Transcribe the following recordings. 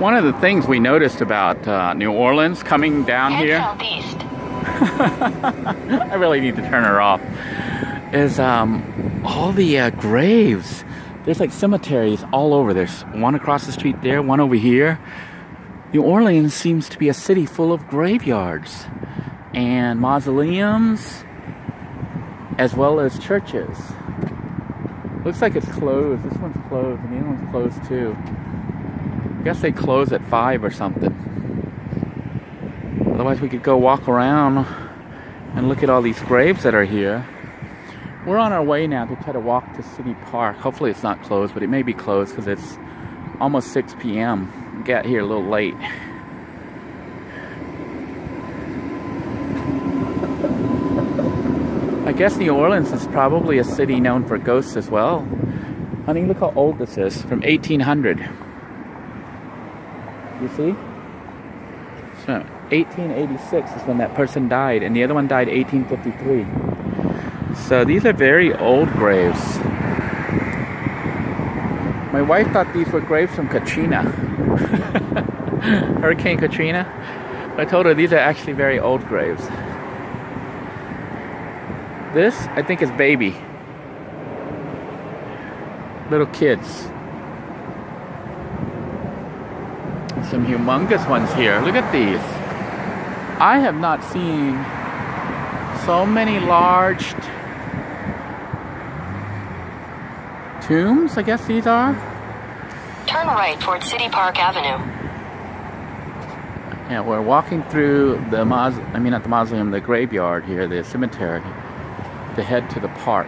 One of the things we noticed about New Orleans coming down here, southeast. I really need to turn her off, is all the graves. There's like cemeteries all over. There's one across the street there, one over here. New Orleans seems to be a city full of graveyards and mausoleums, as well as churches. Looks like it's closed. This one's closed, and the other one's closed too. I guess they close at 5 or something. Otherwise, we could go walk around and look at all these graves that are here. We're on our way now to try to walk to City Park. Hopefully it's not closed, but it may be closed because it's almost 6 p.m. We got here a little late. I guess New Orleans is probably a city known for ghosts as well. Honey, look how old this is, from 1800. You see? So 1886 is when that person died, and the other one died 1853. So these are very old graves. My wife thought these were graves from Katrina. Hurricane Katrina. But I told her these are actually very old graves. This, I think, is baby. Little kids. Some humongous ones here. Look at these. I have not seen so many large tombs, I guess these are. Turn right toward City Park Avenue. Yeah, we're walking through the not the mausoleum, the graveyard here, the cemetery, to head to the park.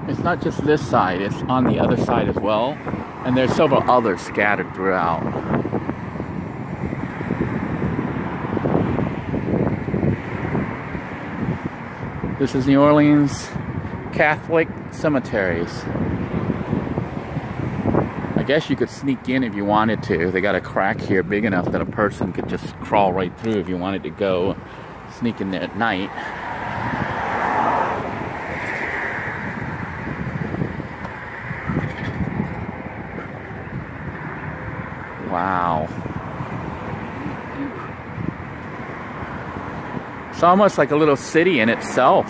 It's not just this side, it's on the other side as well. And there's several others scattered throughout. This is New Orleans Catholic Cemeteries. I guess you could sneak in if you wanted to. They got a crack here big enough that a person could just crawl right through if you wanted to go sneak in there at night. Wow. It's almost like a little city in itself.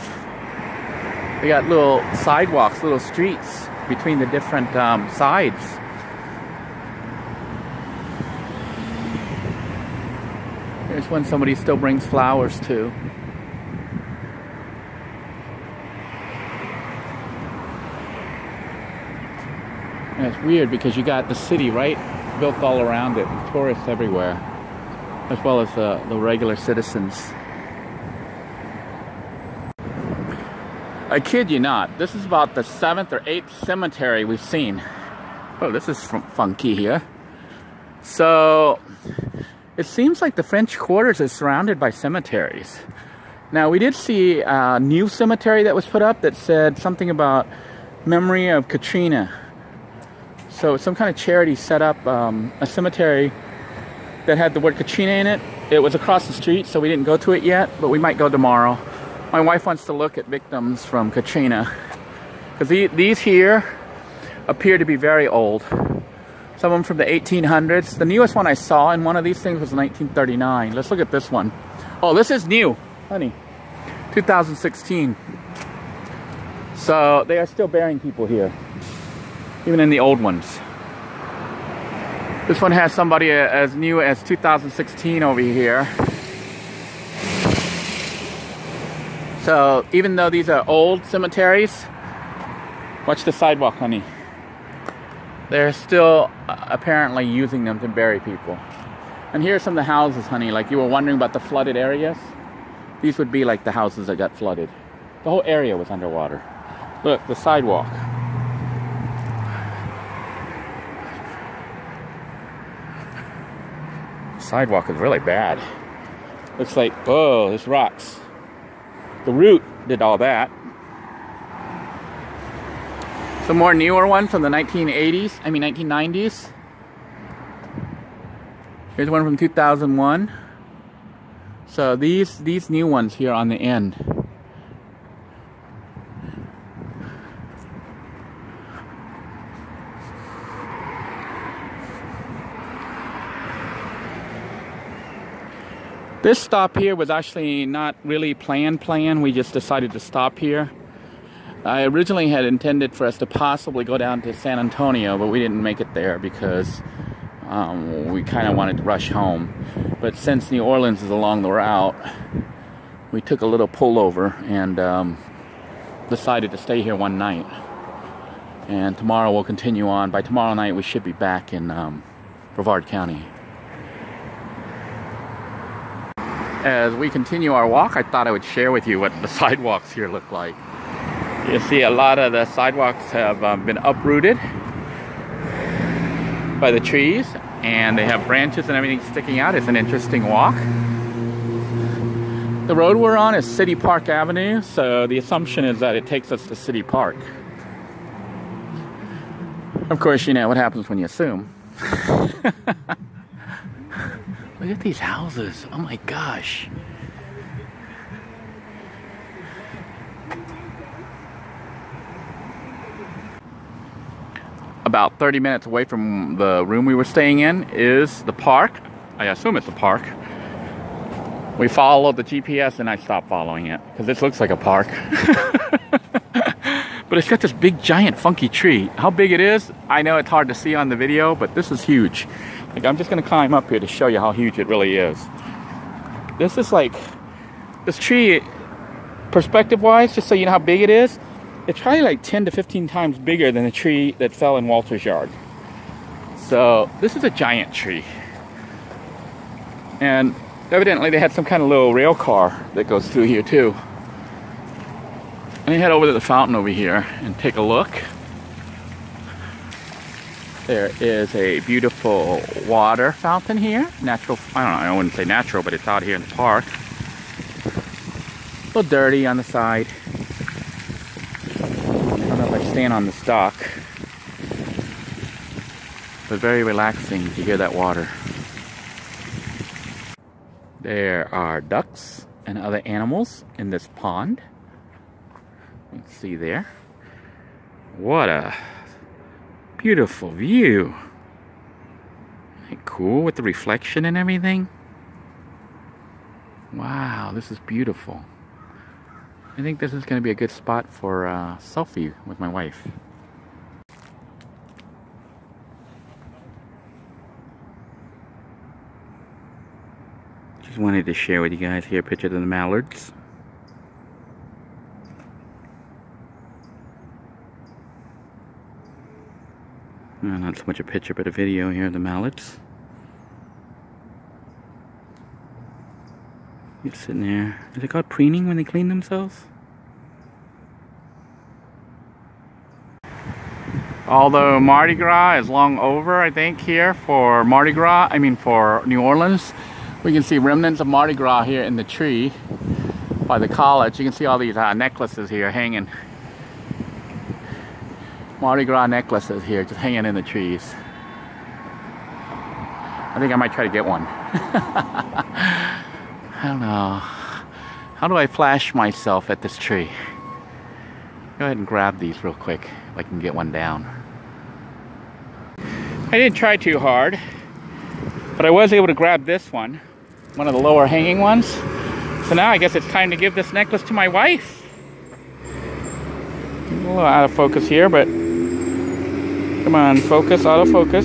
They got little sidewalks, little streets between the different sides. Here's one somebody still brings flowers to. And it's weird because you got the city right built all around it, tourists everywhere, as well as the regular citizens. I kid you not, this is about the 7th or 8th cemetery we've seen. Oh, this is funky here. So, it seems like the French Quarters is surrounded by cemeteries. Now, we did see a new cemetery that was put up that said something about memory of Katrina. So some kind of charity set up a cemetery that had the word Katrina in it. It was across the street, so we didn't go to it yet, but we might go tomorrow. My wife wants to look at victims from Katrina, because these here appear to be very old. Some of them from the 1800s. The newest one I saw in one of these things was 1939. Let's look at this one. Oh, this is new, honey. 2016. So they are still burying people here, even in the old ones. This one has somebody as new as 2016 over here. So even though these are old cemeteries, watch the sidewalk, honey. They're still apparently using them to bury people. And here are some of the houses, honey. Like you were wondering about the flooded areas. These would be like the houses that got flooded. The whole area was underwater. Look, the sidewalk. The sidewalk is really bad. Looks like, whoa, there's rocks. The root did all that. Some more newer ones from the 1990s. Here's one from 2001. So these new ones here on the end. This stop here was actually not really planned. We just decided to stop here. I originally had intended for us to possibly go down to San Antonio, but we didn't make it there because we kind of wanted to rush home. But since New Orleans is along the route, we took a little pullover and decided to stay here one night. And tomorrow we'll continue on. By tomorrow night we should be back in Brevard County. As we continue our walk, I thought I would share with you what the sidewalks here look like. You see a lot of the sidewalks have been uprooted by the trees, and they have branches and everything sticking out. It's an interesting walk. The road we're on is City Park Avenue, so the assumption is that it takes us to City Park. Of course, you know what happens when you assume. Look at these houses. Oh my gosh. About 30 minutes away from the room we were staying in is the park. I assume it's a park. We followed the GPS and I stopped following it because this looks like a park. But it's got this big giant funky tree. How big it is, I know it's hard to see on the video, but this is huge. Like, I'm just gonna climb up here to show you how huge it really is. This is like, this tree, perspective wise, just so you know how big it is, it's probably like 10 to 15 times bigger than the tree that fell in Walter's yard. So this is a giant tree. And evidently they had some kind of little rail car that goes through here too. Let me head over to the fountain over here and take a look. There is a beautiful water fountain here. Natural, I don't know, I wouldn't say natural, but it's out here in the park. A little dirty on the side. I don't know if I stand on this dock. But very relaxing to hear that water. There are ducks and other animals in this pond. You can see there. What a beautiful view. Isn't it cool with the reflection and everything? Wow, this is beautiful. I think this is going to be a good spot for a selfie with my wife. Just wanted to share with you guys here a picture of the mallards. Not so much a picture, but a video here of the mallards. You're sitting there. Is it called preening when they clean themselves? Although Mardi Gras is long over, I think, here for Mardi Gras, for New Orleans, we can see remnants of Mardi Gras here in the tree by the college. You can see all these necklaces here hanging. Mardi Gras necklaces here, just hanging in the trees. I think I might try to get one. I don't know. How do I flash myself at this tree? Go ahead and grab these real quick if I can get one down. I didn't try too hard, but I was able to grab this one of the lower hanging ones. So now I guess it's time to give this necklace to my wife. A little out of focus here, but come on, focus, autofocus.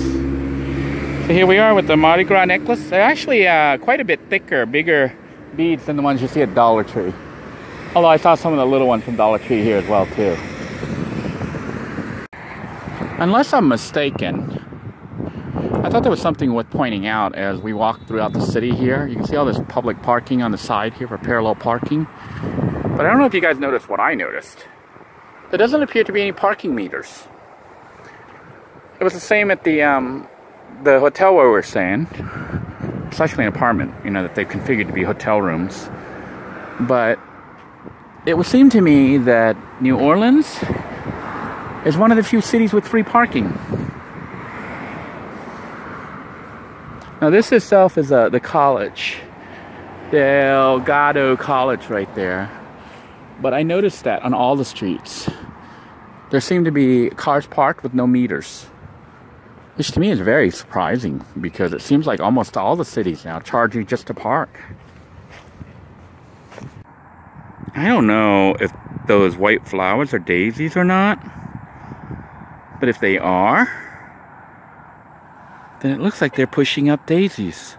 So here we are with the Mardi Gras necklace. They're actually quite a bit thicker, bigger beads than the ones you see at Dollar Tree. Although I saw some of the little ones from Dollar Tree here as well too. Unless I'm mistaken, I thought there was something worth pointing out as we walk throughout the city here. You can see all this public parking on the side here for parallel parking. But I don't know if you guys noticed what I noticed. There doesn't appear to be any parking meters. It was the same at the hotel where we were staying. It's actually an apartment, you know, that they've configured to be hotel rooms. But it would seem to me that New Orleans is one of the few cities with free parking. Now this itself is the college. Delgado College right there. But I noticed that on all the streets, there seem to be cars parked with no meters. Which to me is very surprising because it seems like almost all the cities now charge you just to park. I don't know if those white flowers are daisies or not. But if they are, then it looks like they're pushing up daisies.